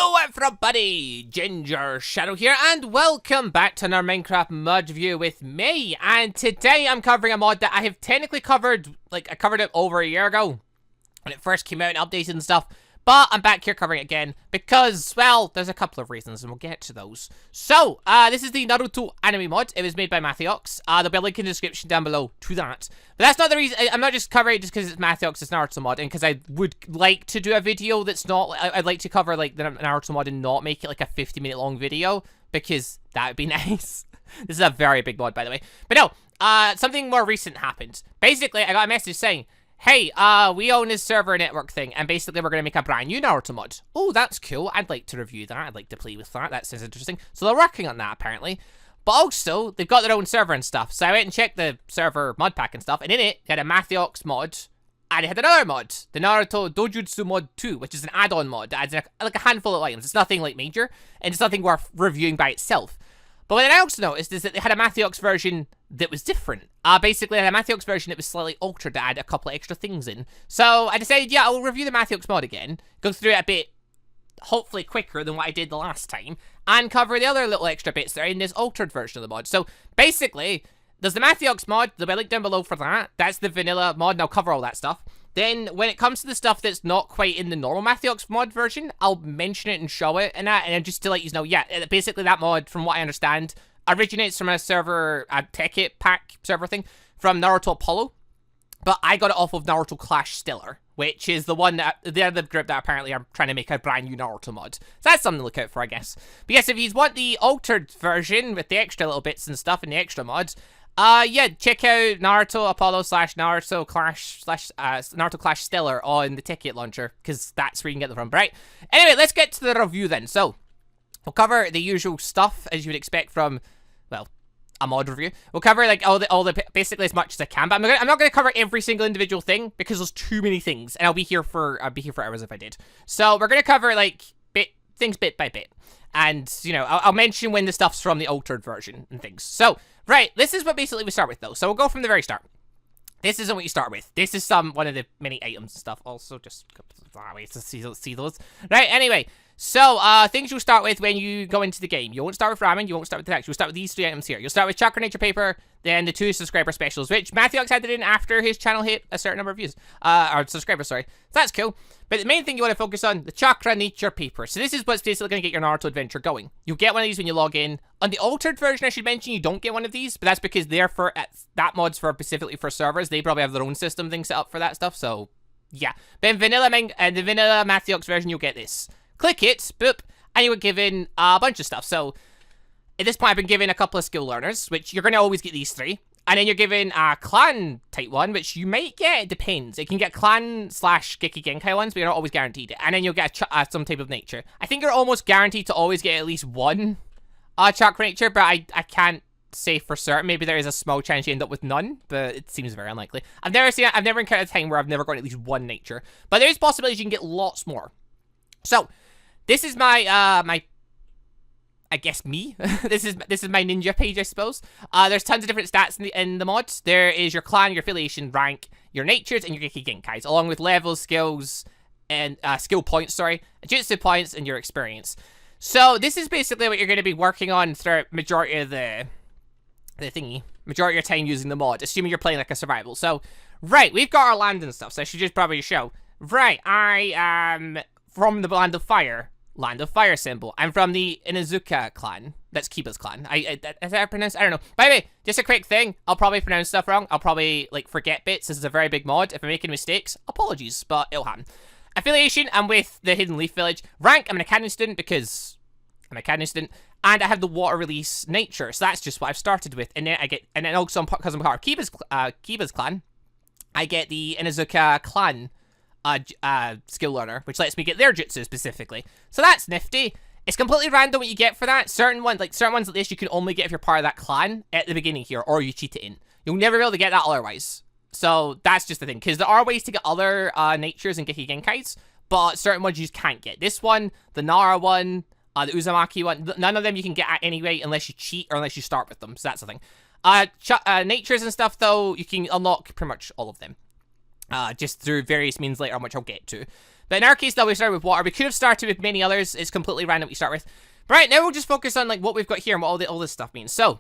Hello everybody, Gingershadow here, and welcome back to another Minecraft mod review with me. And today I'm covering a mod that I have technically covered, I covered it over a year ago when it first came out and updated and stuff. But I'm back here covering it again because, well, there's a couple of reasons and we'll get to those. So, this is the Naruto anime mod. It was made by Mathiox. There'll be a link in the description down below to that. But that's not the reason. I'm not just covering it just because it's Mathiox's Naruto mod and because I would like to do a video that's not, I'd like to cover like the Naruto mod and not make it like a 50-minute long video because that would be nice. This is a very big mod, by the way. But no, something more recent happened. Basically, I got a message saying, hey, we own this server network thing, and basically we're going to make a brand new Naruto mod. Oh, that's cool. I'd like to review that. I'd like to play with that. That sounds interesting. So they're working on that, apparently. But also, they've got their own server and stuff. So I went and checked the server mod pack and stuff, and in it, they had a Mathiox mod, and it had another mod, the Naruto Dojutsu mod 2, which is an add-on mod that adds like a handful of items. It's nothing like major, and it's nothing worth reviewing by itself. But what I also noticed is that they had a Mathiox version that was different. Basically, they had a Mathiox version that was slightly altered to add a couple of extra things in. So I decided, yeah, I'll review the Mathiox mod again, go through it a bit, hopefully quicker than what I did the last time, and cover the other little extra bits that are in this altered version of the mod. So basically, there's the Mathiox mod, there'll be a link down below for that. That's the vanilla mod, and I'll cover all that stuff. Then, when it comes to the stuff that's not quite in the normal Mathiox mod version, I'll mention it and show it and that, and just to let you know, yeah, basically that mod, from what I understand, originates from a server, a Tekkit pack server thing, from Naruto Apollo, but I got it off of Naruto Clash Stellar, which is the one that, the other group that apparently are trying to make a brand new Naruto mod. So that's something to look out for, I guess. But yes, if you want the altered version with the extra little bits and stuff in the extra mods, yeah, check out Naruto Apollo / Naruto Clash / Naruto Clash Stellar on the Tekkit launcher, because that's where you can get them from, right? Anyway, let's get to the review then. So, we'll cover the usual stuff, as you would expect from, well, a mod review. We'll cover, like, all the basically as much as I can, but I'm not going to cover every single individual thing, because there's too many things, and I'll be here for hours if I did. So, we're going to cover, like, things bit by bit. And, you know, I'll mention when the stuff's from the altered version and things. So, right, this is what basically we start with, though. So we'll go from the very start. This isn't what you start with. This is one of the many items and stuff. Also, just ways to see those. Right, anyway. So, things you'll start with when you go into the game. You won't start with ramen, you won't start with the text. You'll start with these three items here. You'll start with Chakra Nature Paper, then the 2 subscriber specials, which Mathiox added in after his channel hit a certain number of views. Or subscribers, sorry. So that's cool. But the main thing you want to focus on, the Chakra Nature Paper. So this is what's basically going to get your Naruto adventure going. You'll get one of these when you log in. On the altered version, I should mention, you don't get one of these, but that's because they're for, that mod's for specifically for servers. They probably have their own system thing set up for that stuff, so yeah. But in the vanilla Mathiox version, you'll get this. Click it, boop, and you were given a bunch of stuff. So, at this point, I've been given a couple of skill learners, which you're going to always get these 3. And then you're given a clan type one, which you might get, it depends. It can get clan / Geki Genkai ones, but you're not always guaranteed it. And then you'll get some type of nature. I think you're almost guaranteed to always get at least one chakra nature, but I can't say for certain. Maybe there is a small chance you end up with none, but it seems very unlikely. I've never encountered a time where I've never gotten at least one nature. But there is possibilities you can get lots more. So, this is my, I guess me. this is my ninja page, I suppose. There's tons of different stats in the mods. There is your clan, your affiliation, rank, your natures, and your Geki Genkais, along with levels, skills, and skill points, jutsu points, and your experience. So this is basically what you're going to be working on throughout majority of the majority of your time using the mod, assuming you're playing like a survival. So, right, we've got our land and stuff, so I should just probably show. Right, I am from the Land of Fire symbol. I'm from the Inuzuka clan. That's Kiba's clan. Is that pronounced? I don't know. By the way, just a quick thing. I'll probably pronounce stuff wrong. I'll probably, like, forget bits. This is a very big mod. If I'm making mistakes, apologies, but it'll happen. Affiliation, I'm with the Hidden Leaf Village. Rank, I'm an academy student because I'm an academy student. And I have the water release nature. So that's just what I've started with. And then and then also, because I'm part of Kiba's clan, I get the Inuzuka clan skill learner, which lets me get their jutsu specifically. So that's nifty. It's completely random what you get for that. Certain ones like this you can only get if you're part of that clan at the beginning here, or you cheat it in. You'll never be able to get that otherwise. So that's just the thing, because there are ways to get other natures and Geki Genkais, but certain ones you just can't get. This one, the Nara one, the Uzumaki one, none of them you can get at anyway unless you cheat or unless you start with them. So that's the thing. Natures and stuff though, you can unlock pretty much all of them. Just through various means later on, which I'll get to. But in our case, though, we started with water. We could have started with many others. It's completely random what you start with. But right now, we'll just focus on like what we've got here and what all this stuff means. So,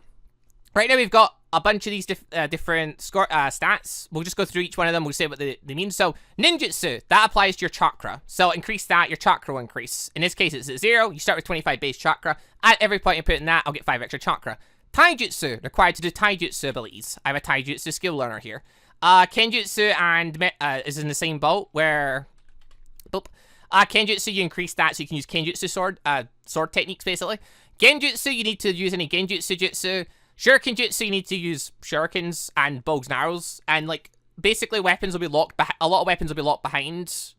right now we've got a bunch of these different stats. We'll just go through each one of them. We'll say what they mean. So, ninjutsu, that applies to your chakra. So, increase that, your chakra will increase. In this case, it's at 0. You start with 25 base chakra. At every point you put in that, I'll get 5 extra chakra. Taijutsu, required to do taijutsu abilities. I'm a taijutsu skill learner here. Kenjutsu and is in the same boat where... Boop. Kenjutsu, you increase that so you can use Kenjutsu sword techniques, basically. Genjutsu, you need to use any Genjutsu jutsu. Shuriken jutsu, you need to use shurikens and bows and arrows. And, like, basically weapons will be locked a lot of weapons will be locked behind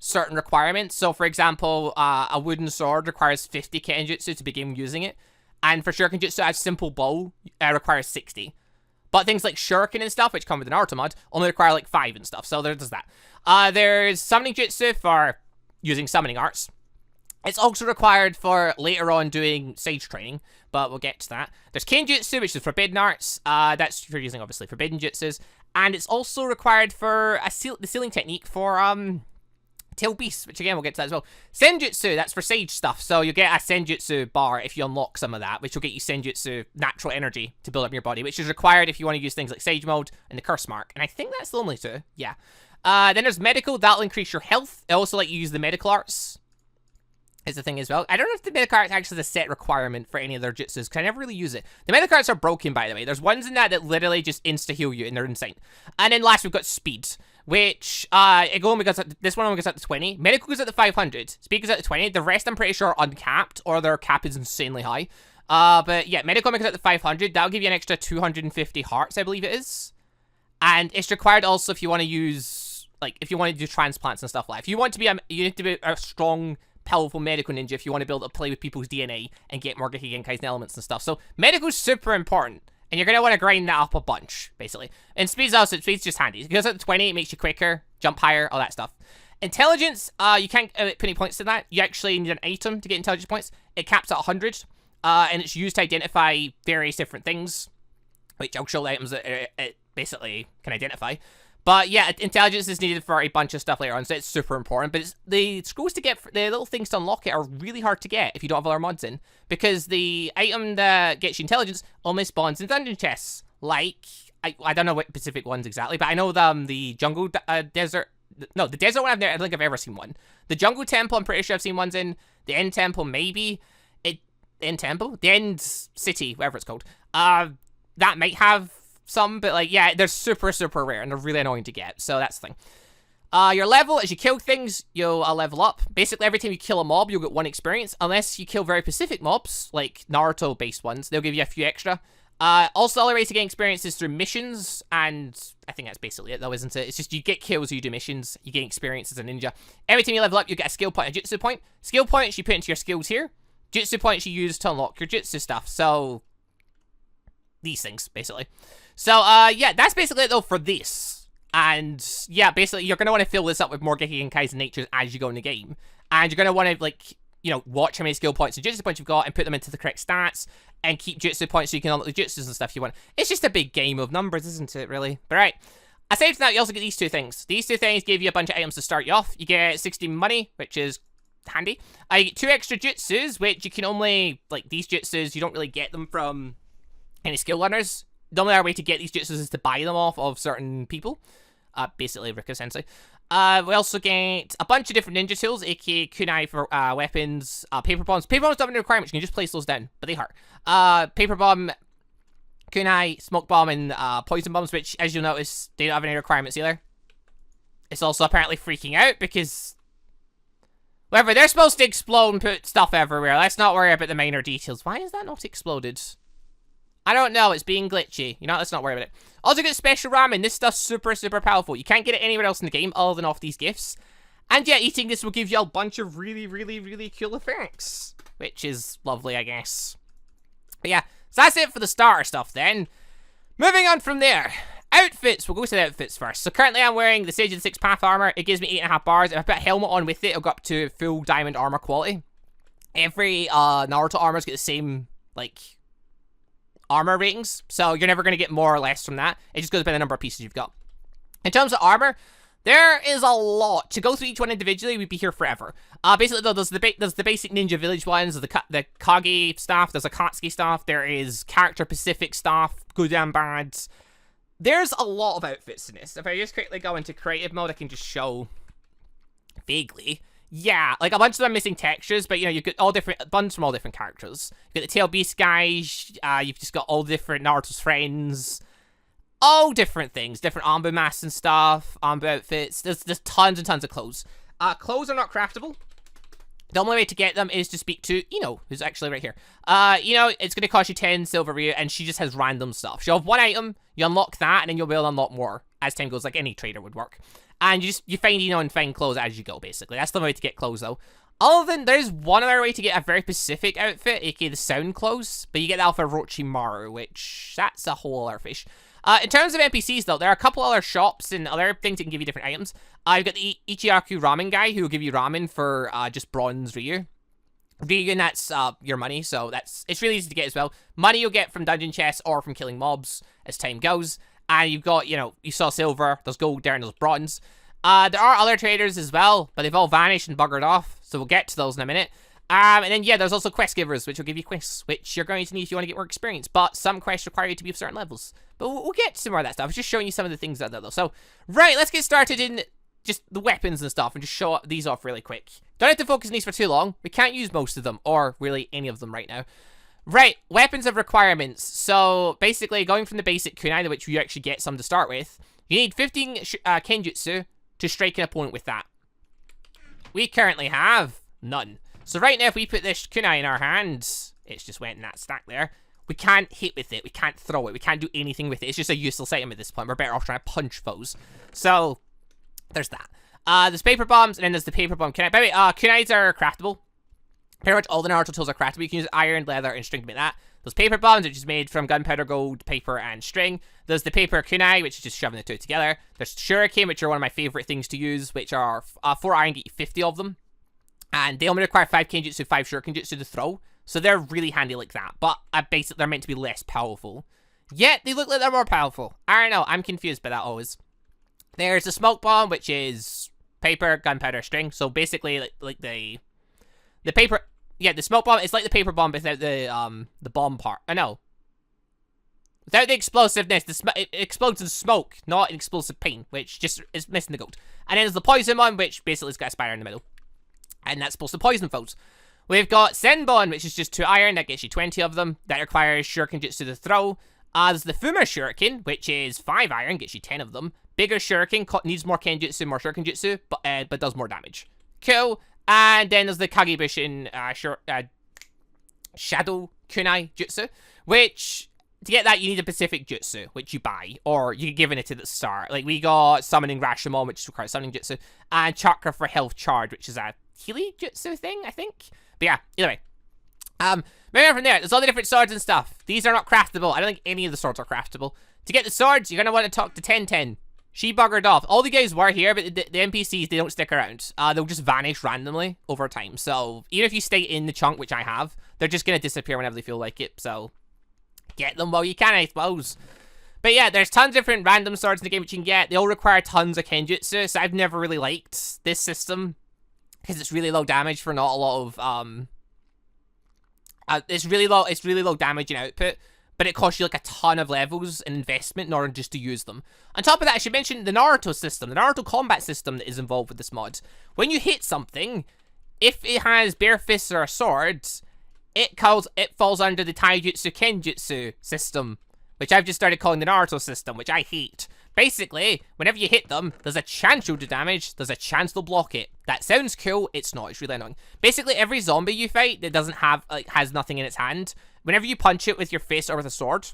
certain requirements. So, for example, a wooden sword requires 50 Kenjutsu to begin using it. And for Shuriken jutsu, a simple bow requires 60. But things like shuriken and stuff, which come with the Naruto mod, only require, like, 5 and stuff. So there's that. There's summoning jutsu for using summoning arts. It's also required for later on doing sage training, but we'll get to that. There's Kenjutsu, which is forbidden arts. That's for using, obviously, forbidden jutsus. And it's also required for the sealing technique for tail beasts, which again, we'll get to that as well. Senjutsu, that's for sage stuff. So you'll get a Senjutsu bar if you unlock some of that, which will get you Senjutsu natural energy to build up your body, which is required if you want to use things like Sage Mode and the Curse Mark. And I think that's the only two. Yeah. Then there's medical. That'll increase your health. It also let you use the medical arts. Is the thing as well. I don't know if the medical arts actually has a set requirement for any of their jutsus, because I never really use it. The medical arts are broken, by the way. There's ones in that literally just insta-heal you, and they're insane. And then last, we've got speed, which, this one only goes up to 20. Medical goes up to 500. Speed goes up to 20. The rest, I'm pretty sure, are uncapped, or their cap is insanely high. But yeah, medical goes up to 500. That'll give you an extra 250 hearts, I believe it is. And it's required also if you want to use, like, if you want to do transplants and stuff like that. If you want to be, you need to be a strong, powerful medical ninja if you want to be able to play with people's DNA and get more Geki Genkai's elements and stuff. So medical's super important, and you're going to want to grind that up a bunch, basically. And speed's just handy. It goes up to 20, it makes you quicker, jump higher, all that stuff. Intelligence, you can't put any points to that. You actually need an item to get intelligence points. It caps at 100, and it's used to identify various different things, which I'll show the items that it basically can identify. But yeah, intelligence is needed for a bunch of stuff later on, so it's super important. But the scrolls to get, the little things to unlock it are really hard to get if you don't have other mods in. Because the item that gets you intelligence only spawns in dungeon chests. Like, I don't know what specific ones exactly, but I know the jungle desert, no, the desert one I don't think I've ever seen one. The jungle temple, I'm pretty sure I've seen ones in. The end temple, maybe. The end city, whatever it's called. That might have some, but like, yeah, they're super, super rare, and they're really annoying to get, so that's the thing. Your level, as you kill things, you'll level up. Basically, every time you kill a mob, you'll get 1 experience, unless you kill very specific mobs, like Naruto-based ones, they'll give you a few extra. Also, the other way to get experience is through missions, and I think that's basically it, though, isn't it? It's just you get kills, you do missions, you gain experience as a ninja. Every time you level up, you get a skill point, a jutsu point. Skill points you put into your skills here. Jutsu points you use to unlock your jutsu stuff, so these things, basically. So, yeah, that's basically it, though, for this. And, yeah, basically, you're going to want to fill this up with more Geki Genkais and natures as you go in the game. And you're going to want to, like, you know, watch how many skill points and jutsu points you've got and put them into the correct stats and keep jutsu points so you can unlock the jutsus and stuff you want. It's just a big game of numbers, isn't it, really? But, right. Aside from that, you also get these 2 things. These 2 things give you a bunch of items to start you off. You get 60 money, which is handy. You get 2 extra jutsus, which you can only, like, these jutsus, you don't really get them from any skill learners. The only other way to get these jutsus is to buy them off of certain people. Basically, Rika Sensei. We also get a bunch of different ninja tools, aka kunai for weapons, paper bombs. Paper bombs don't have any requirements, you can just place those down, but they hurt. Paper bomb, kunai, smoke bomb, and poison bombs, which, as you'll notice, they don't have any requirements either. It's also apparently freaking out because whatever, they're supposed to explode and put stuff everywhere. Let's not worry about the minor details. Why is that not exploded? I don't know, it's being glitchy. You know, let's not worry about it. Also get special ramen. This stuff's super, super powerful. You can't get it anywhere else in the game other than off these gifts. And yeah, eating this will give you a bunch of really, really, really cool effects. Which is lovely, I guess. But yeah, so that's it for the starter stuff then. Moving on from there. Outfits. We'll go to the outfits first. So currently I'm wearing the Sage of the Sixth Path armor. It gives me 8.5 bars. If I put a helmet on with it, it'll go up to full diamond armor quality. Every Naruto armors get the same, like, armor ratings, so you're never going to get more or less from that. It just goes by the number of pieces you've got. In terms of armor, There is a lot. To go through each one individually, we'd be here forever. Basically, though, there's the basic Ninja Village ones, the Kage stuff, there's Akatsuki stuff, there is character-specific stuff, good and bad. There's a lot of outfits in this. If I just quickly go into creative mode, I can just show vaguely. Yeah, like a bunch of them missing textures, but you know, you've got all different, buns from all different characters. You've got the Tail Beast guys, you've just got all different Naruto's friends. All different things, different Anbu masks and stuff, Anbu outfits. There's tons and tons of clothes. Clothes are not craftable. The only way to get them is to speak to Ino, who's actually right here. Ino, it's going to cost you 10 silver Ryu, and she just has random stuff. She'll have one item, you unlock that, and then you'll be able to unlock more as time goes, like any trader would work. And you find Ino and find clothes as you go, basically. That's the way to get clothes, though. Other than, there's one other way to get a very specific outfit, aka the sound clothes, but you get that off of Orochimaru, which, that's a whole other fish. In terms of NPCs, though, there are a couple other shops and other things that can give you different items. You've got the Ichiyaku ramen guy, who will give you ramen for just bronze Ryu. Ryu, and that's your money, so it's really easy to get as well. Money you'll get from dungeon chests or from killing mobs as time goes. And you've got, you know, you saw silver, there's gold there, and there's bronze. There are other traders as well, but they've all vanished and buggered off, so we'll get to those in a minute. And then, yeah, there's also quest givers, which will give you quests, which you're going to need if you want to get more experience. But some quests require you to be of certain levels. But we'll get to more of that stuff. I was just showing you some of the things out there, though. So, right, let's get started in just the weapons and stuff and just show these off really quick. Don't have to focus on these for too long. We can't use most of them, or really any of them right now. Right, weapons of requirements. So, basically, going from the basic kunai, which you actually get some to start with, you need 15 kenjutsu to strike an opponent with that. We currently have none. So right now, if we put this kunai in our hands, it's just went in that stack there. We can't hit with it. We can't throw it. We can't do anything with it. It's just a useless item at this point. We're better off trying to punch foes. So, there's that. There's paper bombs, and then there's the paper bomb kunai. By the way, kunais are craftable. Pretty much all the Naruto tools are craftable. You can use iron, leather, and string to make that. There's paper bombs, which is made from gunpowder, gold, paper, and string. There's the paper kunai, which is just shoving the two together. There's shuriken, which are one of my favorite things to use, which are 4 iron, get you 50 of them. And they only require 5 kenjutsu, 5 shurikenjutsu to throw. So they're really handy like that. But basically, they're meant to be less powerful. Yet, they look like they're more powerful. I don't know. I'm confused by that always. There's the smoke bomb, which is paper, gunpowder, string. So basically, like the paper... Yeah, the smoke bomb, it's like the paper bomb without the bomb part. I know. Without the explosiveness, it explodes in smoke, not in explosive pain, which just is missing the gold. And then there's the poison one, which basically has got a spider in the middle. And that's supposed to poison foes. We've got Senbon, which is just 2 iron, that gets you 20 of them. That requires shurikenjutsu to throw. There's the Fuma Shuriken, which is 5 iron, gets you 10 of them. Bigger Shuriken, needs more kenjutsu, more shurikenjutsu, but does more damage. Cool. And then there's the Kagebushin Shadow Kunai Jutsu, which, to get that, you need a specific jutsu, which you buy, or you're given it at the start. Like, we got Summoning Rashomon, which requires Summoning Jutsu, and Chakra for Health Charge, which is a Healy Jutsu thing, I think? But yeah, either way. Moving on from there, there's all the different swords and stuff. These are not craftable. I don't think any of the swords are craftable. To get the swords, you're going to want to talk to 1010. She buggered off. All the guys were here, but the NPCs, they don't stick around. They'll just vanish randomly over time. So, even if you stay in the chunk, which I have, they're just going to disappear whenever they feel like it. So, get them while you can, I suppose. But yeah, there's tons of different random swords in the game which you can get. They all require tons of kenjutsu, so I've never really liked this system. Because it's really low damage for not a lot of, it's really low damage and output. But it costs you like a ton of levels and investment in order just to use them. On top of that, I should mention the Naruto system, the Naruto combat system that is involved with this mod. When you hit something, if it has bare fists or a sword, it falls under the Taijutsu Kenjutsu system, which I've just started calling the Naruto system, which I hate. Basically, whenever you hit them, there's a chance you'll do damage, there's a chance they'll block it. That sounds cool, it's not, it's really annoying. Basically, every zombie you fight that doesn't have, has nothing in its hand, whenever you punch it with your fist or with a sword,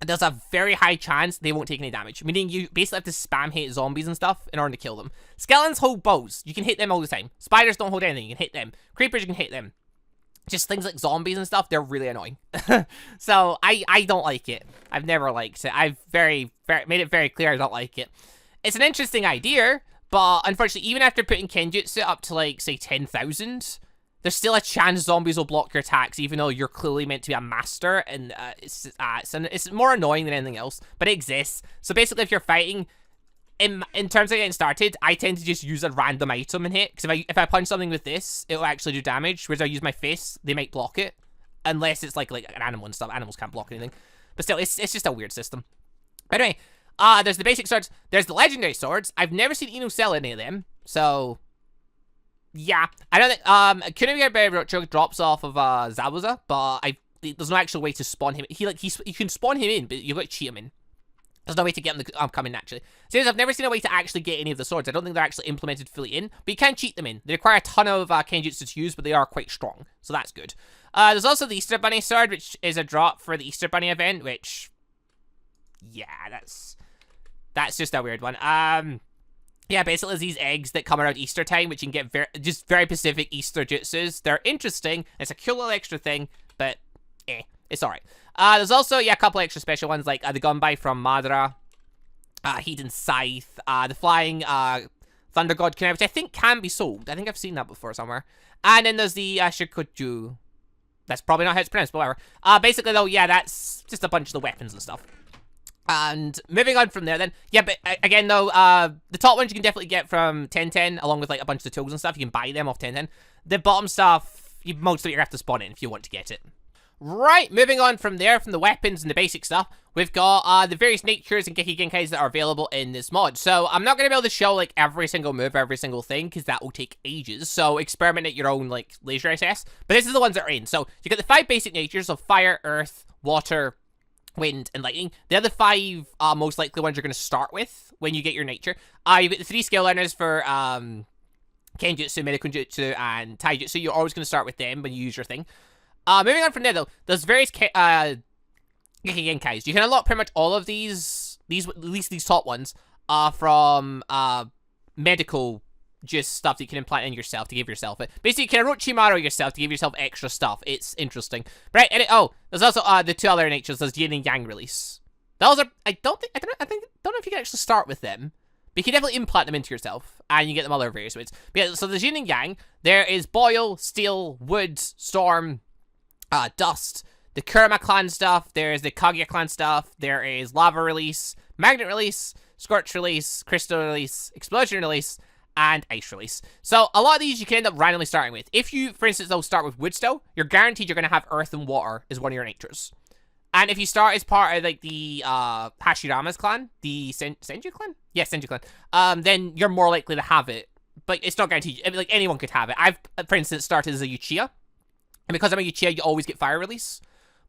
there's a very high chance they won't take any damage. Meaning you basically have to spam hit zombies and stuff in order to kill them. Skeletons hold bows. You can hit them all the time. Spiders don't hold anything. You can hit them. Creepers, you can hit them. Just things like zombies and stuff, they're really annoying. So, I don't like it. I've never liked it. I've made it very clear I don't like it. It's an interesting idea, but unfortunately, even after putting Kenjutsu up to, like, say, 10,000... there's still a chance zombies will block your attacks, even though you're clearly meant to be a master, and it's more annoying than anything else, but it exists. So basically, if you're fighting, in terms of getting started, I tend to just use a random item and hit. Because if I punch something with this, it'll actually do damage. Whereas I use my fist, they might block it. Unless it's like an animal and stuff. Animals can't block anything. But still, it's just a weird system. Anyway, there's the basic swords. There's the legendary swords. I've never seen Ino sell any of them. So, yeah. I don't think, Kunomi drops off of, Zabuza. But there's no actual way to spawn him. You can spawn him in, but you've got to cheat him in. There's no way to get them to come in naturally. Seriously, I've never seen a way to actually get any of the swords. I don't think they're actually implemented fully in, but you can cheat them in. They require a ton of Kenjutsu to use, but they are quite strong, so that's good. There's also the Easter Bunny sword, which is a drop for the Easter Bunny event, which, yeah, that's just a weird one. Yeah, basically there's these eggs that come around Easter time, which you can get just very specific Easter jutsus. They're interesting. It's a cool little extra thing, but it's alright. There's also, yeah, a couple extra special ones, like the Gunbai from Madara, Hidden Scythe, the Flying Thunder God Canary, which I think can be sold. I think I've seen that before somewhere. And then there's the Shikoju. That's probably not how it's pronounced, but whatever. Basically, though, yeah, that's just a bunch of the weapons and stuff. And moving on from there, then, yeah, but again, though, the top ones you can definitely get from 1010, along with, like, a bunch of the tools and stuff. You can buy them off 1010. The bottom stuff, most of it you have to spawn in if you want to get it. Right, moving on from there, from the weapons and the basic stuff, we've got the various natures and Geki Genkais that are available in this mod. So I'm not going to be able to show, like, every single move, every single thing, because that will take ages. So experiment at your own, like, leisure, I guess. But this is the ones that are in. So you get the 5 basic natures of fire, earth, water, wind, and lightning. The other 5 most likely ones you're going to start with when you get your nature. You get the 3 skill learners for Kenjutsu, Medekunjutsu, and Taijutsu. You're always going to start with them when you use your thing. Moving on from there, though, there's various Geki Genkais. You can unlock pretty much all of these at least these top ones, from medical just stuff that you can implant in yourself to give yourself it. Basically, you can Orochimaru yourself to give yourself extra stuff. It's interesting. Right, and there's also the 2 other natures. There's Yin and Yang release. Those are, I don't know if you can actually start with them. But you can definitely implant them into yourself, and you get them other various ways. But yeah, so there's Yin and Yang. There is Boil, Steel, Wood, Storm, Dust, the Kurama clan stuff, there's the Kaguya clan stuff, there is Lava release, Magnet release, Scorch release, Crystal release, Explosion release, and Ice release. So a lot of these you can end up randomly starting with. If you, for instance, though, start with Wood still, you're guaranteed you're going to have Earth and Water as one of your natures. And if you start as part of, like, the Hashirama's clan, the Senju clan? Yeah, Senju clan. Then you're more likely to have it. But it's not guaranteed. I mean, like, anyone could have it. I've, for instance, started as a Uchiha. And because I'm a Uchiha, you always get Fire release.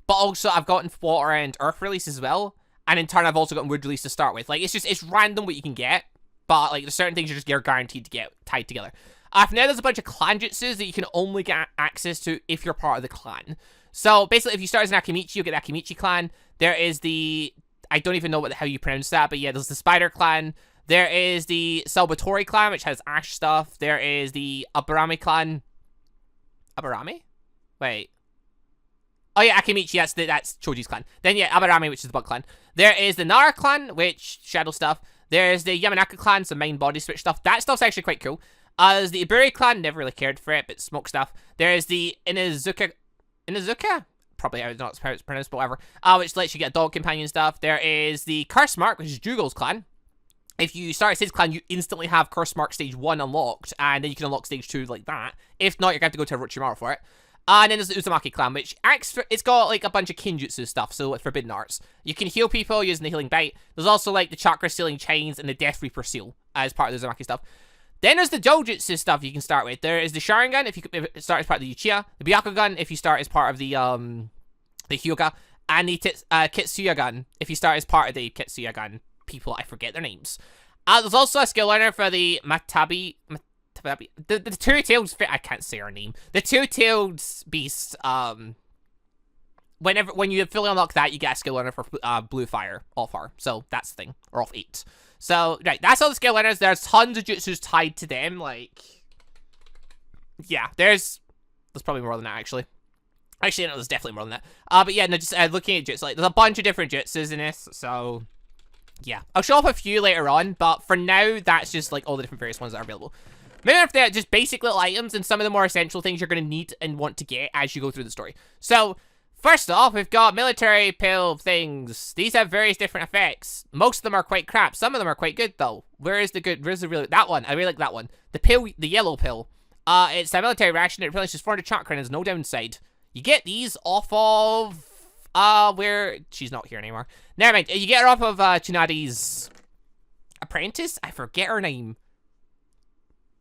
But also, I've gotten Water and Earth release as well. And in turn, I've also gotten Wood release to start with. Like, it's random what you can get. But, like, there's certain things you're guaranteed to get tied together. From there, there's a bunch of clan jutsus that you can only get access to if you're part of the clan. So, basically, if you start as an Akimichi, you'll get the Akimichi clan. There is the... I don't even know how you pronounce that, but yeah, there's the Spider clan. There is the Salvatore clan, which has Ash stuff. There is the Aburame clan. Aburame? Wait. Oh yeah, Akimichi, that's Choji's clan. Then yeah, Aburame, which is the Bug clan. There is the Nara clan, which, Shadow stuff. There's the Yamanaka clan, some Mind Body Switch stuff. That stuff's actually quite cool. There's the Iburi clan, never really cared for it, but smoke stuff. There's the Inazuka? Probably how it's pronounced, but whatever. Which lets you get dog companion stuff. There is the Curse Mark, which is Jugo's clan. If you start as his clan, you instantly have Curse Mark Stage 1 unlocked, and then you can unlock Stage 2 like that. If not, you're going to have to go to Orochimaru for it. And then there's the Uzumaki clan, which it's got, like, a bunch of Kinjutsu stuff, so it's Forbidden Arts. You can heal people using the Healing Bite. There's also, like, the Chakra Sealing Chains and the Death Reaper Seal as part of the Uzumaki stuff. Then there's the Dojutsu stuff you can start with. There is the Sharingan if you start as part of the Uchiha, the Byakugan if you start as part of the Hyuga, and the Kitsuyagan if you start as part of the Kitsuyagan people. I forget their names. There's also a skill learner for the Matabi. The two-tailed... I can't say her name. The two-tailed beast, when you fully unlock that, you get a skill learner for blue fire, off R. So that's the thing. Or off 8. So, right, that's all the skill learners. There's tons of jutsus tied to them, like... Yeah, there's probably more than that, actually. Actually, no, there's definitely more than that. But yeah, no, just looking at jutsu, like, there's a bunch of different jutsus in this, so... Yeah. I'll show off a few later on, but for now, that's just, like, all the different various ones that are available. Moving on from there, just basic little items and some of the more essential things you're going to need and want to get as you go through the story. So, First off, we've got military pill things. These have various different effects. Most of them are quite crap. Some of them are quite good, though. Where is the good? Where's the really? That one. I really like that one. The pill, the yellow pill. It's a military ration. It replenishes 400 chakra and has no downside. You get these off of, where... She's not here anymore. Never mind. You get her off of, Tsunadi's apprentice? I forget her name.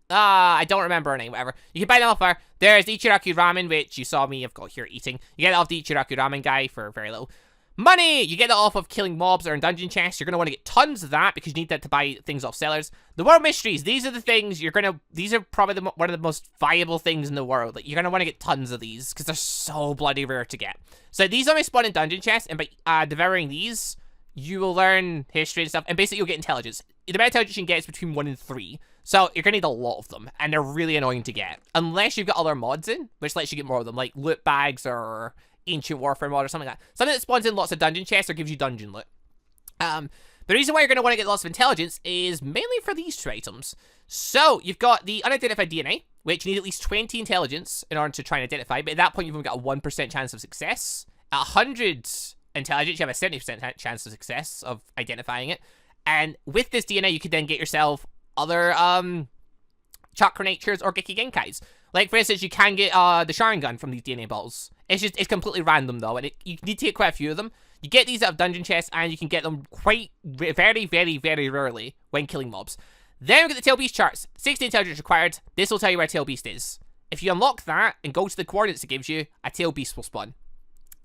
I don't remember her name, whatever. You can buy them off her. There's the Ichiraku Ramen, which you saw me, I've got here eating. You get it off the Ichiraku Ramen guy for very little money. You get it off of killing mobs or in dungeon chests. You're going to want to get tons of that because you need that to buy things off sellers. The world mysteries, these are the things you're going to... These are probably one of the most valuable things in the world. Like, you're going to want to get tons of these because they're so bloody rare to get. So these only spawn in dungeon chests, and by devouring these, you will learn history and stuff, and basically you'll get intelligence. The amount of intelligence you can get is between 1 and 3. So you're going to need a lot of them, and they're really annoying to get. Unless you've got other mods in, which lets you get more of them, like loot bags or ancient warfare mod or something like that. Something that spawns in lots of dungeon chests or gives you dungeon loot. The reason why you're going to want to get lots of intelligence is mainly for these 2 items. So you've got the unidentified DNA, which you need at least 20 intelligence in order to try and identify, but at that point you've only got a 1% chance of success. At 100 intelligence, you have a 70% chance of success of identifying it. And with this DNA, you could then get yourself other chakra natures or Geki Genkais. Like, for instance, you can get the Sharingan from these DNA bottles. It's completely random, though, and you need to get quite a few of them. You get these out of dungeon chests, and you can get them very, very, very rarely when killing mobs. Then we get the Tail Beast charts. 60 intelligence required. This will tell you where Tail Beast is. If you unlock that and go to the coordinates it gives you, a Tail Beast will spawn.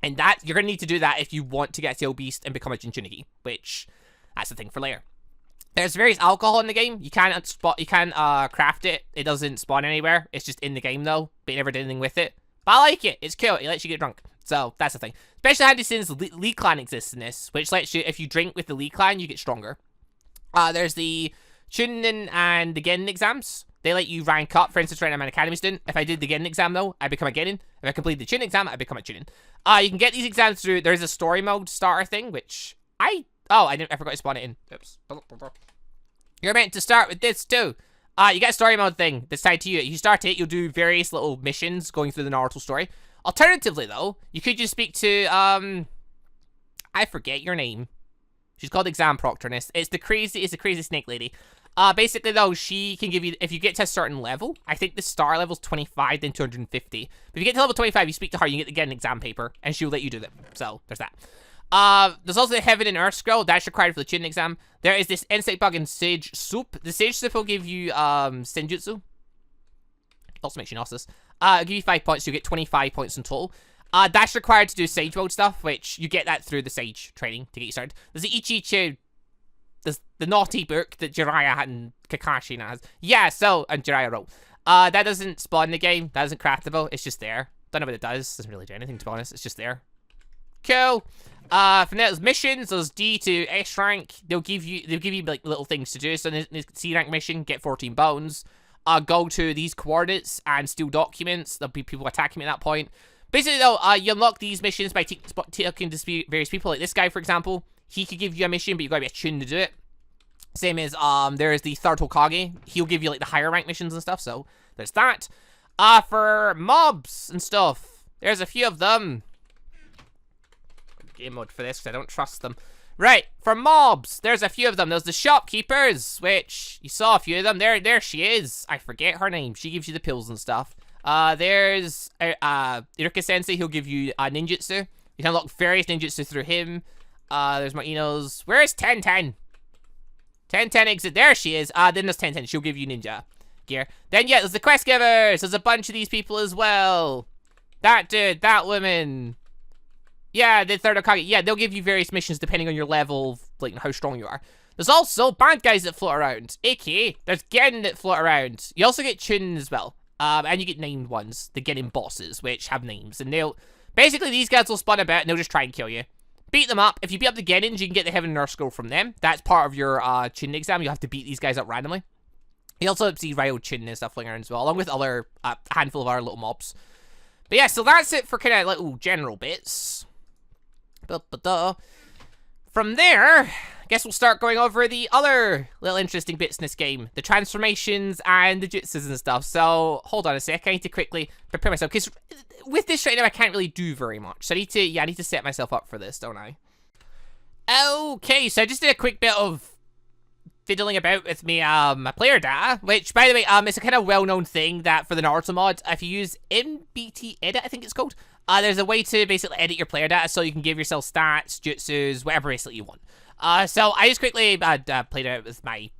And that you're going to need to do that if you want to get a Tail Beast and become a Jinchuriki, which that's the thing for later. There's various alcohol in the game. You can craft it. It doesn't spawn anywhere. It's just in the game though, but you never did anything with it. But I like it. It's cool. It lets you get drunk. So that's the thing. Especially handy since Lee Clan exists in this, which lets you, if you drink with the Lee Clan, you get stronger. There's the Chunin and the Genin exams. They let you rank up. For instance, right now I'm an academy student. If I did the Genin exam though, I become a Genin. If I complete the Chunin exam, I become a Chunin. You can get these exams through. There's a story mode starter thing, which I forgot to spawn it in. Oops. You're meant to start with this too. You get a story mode thing that's tied to you. You start it, you'll do various little missions going through the Naruto story. Alternatively though, you could just speak to, I forget your name. She's called Exam Proctorness. It's the crazy snake lady. Basically though, she can give you, if you get to a certain level, I think the star level's 25, then 250. But if you get to level 25, you speak to her, you get an exam paper, and she'll let you do that. So, there's that. There's also the Heaven and Earth scroll. That's required for the Chunin exam. There is this insect bug and sage soup. The sage soup will give you, senjutsu. Also makes you nauseous. It'll give you 5 points, so you get 25 points in total. That's required to do sage mode stuff, which you get that through the sage training to get you started. There's the Ichichi, there's the naughty book that Jiraiya and Kakashi has. Yeah, so, and Jiraiya wrote. That doesn't spawn in the game. That isn't craftable. It's just there. Don't know what it does. Doesn't really do anything, to be honest. It's just there. Cool. From there, there's missions. There's D to S rank. They'll give you like little things to do. So in the C rank mission, get 14 bones. Go to these coordinates and steal documents. There'll be people attacking me at that point. Basically, though, you unlock these missions by talking to various people. Like this guy, for example, he could give you a mission, but you gotta be attuned to do it. Same as there is the third Hokage. He'll give you like the higher rank missions and stuff. So there's that. For mobs and stuff, there's a few of them. Game mode for this because I don't trust them. Right, for mobs, there's a few of them. There's the shopkeepers, which you saw a few of them. There she is. I forget her name. She gives you the pills and stuff. There's Iruka Sensei. He'll give you ninjutsu. You can unlock various ninjutsu through him. There's Marino's. Where is 1010? 1010 exit. There she is. Then there's 1010. She'll give you ninja gear. Then yeah, there's the quest givers. There's a bunch of these people as well. That dude, that woman. Yeah, the third Hokage. Yeah, they'll give you various missions depending on your level, like how strong you are. There's also bad guys that float around. AKA, there's Genin that float around. You also get Chunin as well. And you get named ones, the Genin bosses, which have names. And they'll... Basically, these guys will spawn about and they'll just try and kill you. Beat them up. If you beat up the Genins, you can get the Heaven and Earth scroll from them. That's part of your Chunin exam. You'll have to beat these guys up randomly. You also see Ryo Chunin and stuff flying around as well, along with other handful of our little mobs. But yeah, so that's it for kind of little general bits. From there, guess we'll start going over the other little interesting bits in this game. The transformations and the jutsus and stuff. So, hold on a sec. I need to quickly prepare myself. Because with this right now, I can't really do very much. So I need to set myself up for this, don't I? Okay, so I just did a quick bit of fiddling about with my player data, which, by the way, it's a kind of well-known thing that for the Naruto mod, if you use MBT edit, I think it's called, there's a way to basically edit your player data so you can give yourself stats, jutsus, whatever basically you want. So I just quickly played it out with my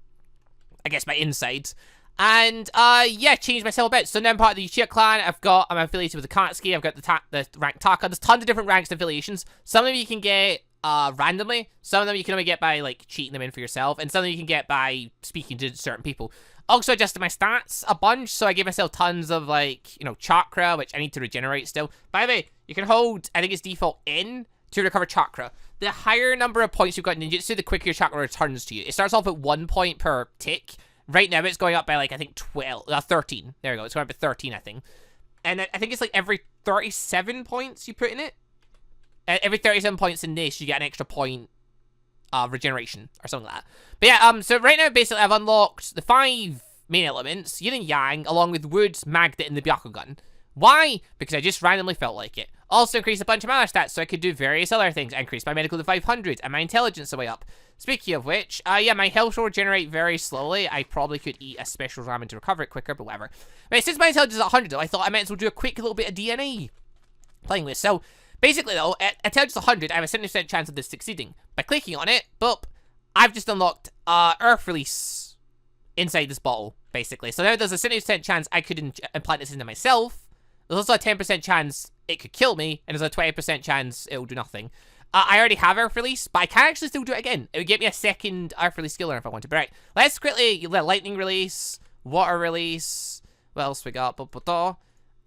insides, and yeah, changed myself a bit. So now I'm part of the Uchiha clan. I'm affiliated with the Katsuki. I've got the rank Taka. There's tons of different ranks and affiliations. Some of them you can get randomly. Some of them you can only get by, like, cheating them in for yourself. And some of them you can get by speaking to certain people. Also adjusted my stats a bunch, so I gave myself tons of, like, you know, chakra, which I need to regenerate still. By the way, you can hold, I think it's default N, to recover chakra. The higher number of points you've got in ninjutsu, the quicker your chakra returns to you. It starts off at 1 point per tick. Right now, it's going up by, like, I think 13. There we go. It's going up to 13, I think. And I think it's, like, every 37 points you put in it. Every 37 points in this, you get an extra point regeneration or something like that. But yeah, so right now, basically, I've unlocked the 5 main elements, yin and yang, along with wood, magnet, and the Byakugan. Why? Because I just randomly felt like it. Also increased a bunch of mana stats so I could do various other things. I increased my medical to 500 and my intelligence way up. Speaking of which, yeah, my health will regenerate very slowly. I probably could eat a special ramen to recover it quicker, but whatever. But since my intelligence is at 100 though, I thought I might as well do a quick little bit of DNA playing with. So basically though, at intelligence 100, I have a 70% chance of this succeeding. By clicking on it, boop, I've just unlocked Earth Release inside this bottle, basically. So now there's a 70% chance I could implant this into myself. There's also a 10% chance it could kill me, and there's a 20% chance it will do nothing. I already have Earth Release, but I can actually still do it again. It would get me a second Earth Release skill learner if I wanted. But right, let's quickly let Lightning Release, Water Release. What else we got?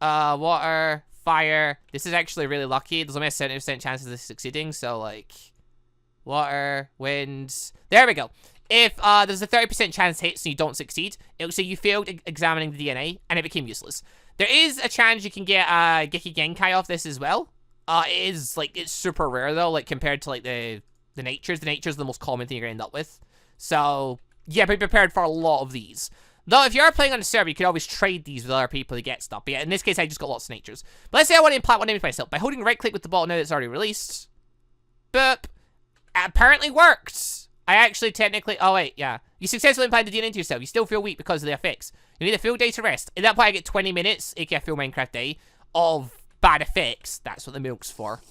Water, Fire. This is actually really lucky. There's only a 70% chance of this succeeding, so like, Water, Wind. There we go. If there's a 30% chance hits and you don't succeed, it will say you failed examining the DNA, and it became useless. There is a chance you can get Geki Genkai off this as well. It is, like, it's super rare, though, like, compared to, like, the natures. The natures are the most common thing you're going to end up with. So, yeah, be prepared for a lot of these. Though, if you are playing on a server, you can always trade these with other people to get stuff. But yeah, in this case, I just got lots of natures. But let's say I want to implant one into myself. By holding right-click with the ball now that it's already released. Boop. It apparently worked. I actually technically... Oh, wait, yeah. You successfully implanted DNA into yourself. You still feel weak because of the effects. You need a full day to rest. At that point, I get 20 minutes, aka a full Minecraft day, of bad effects. That's what the milk's for.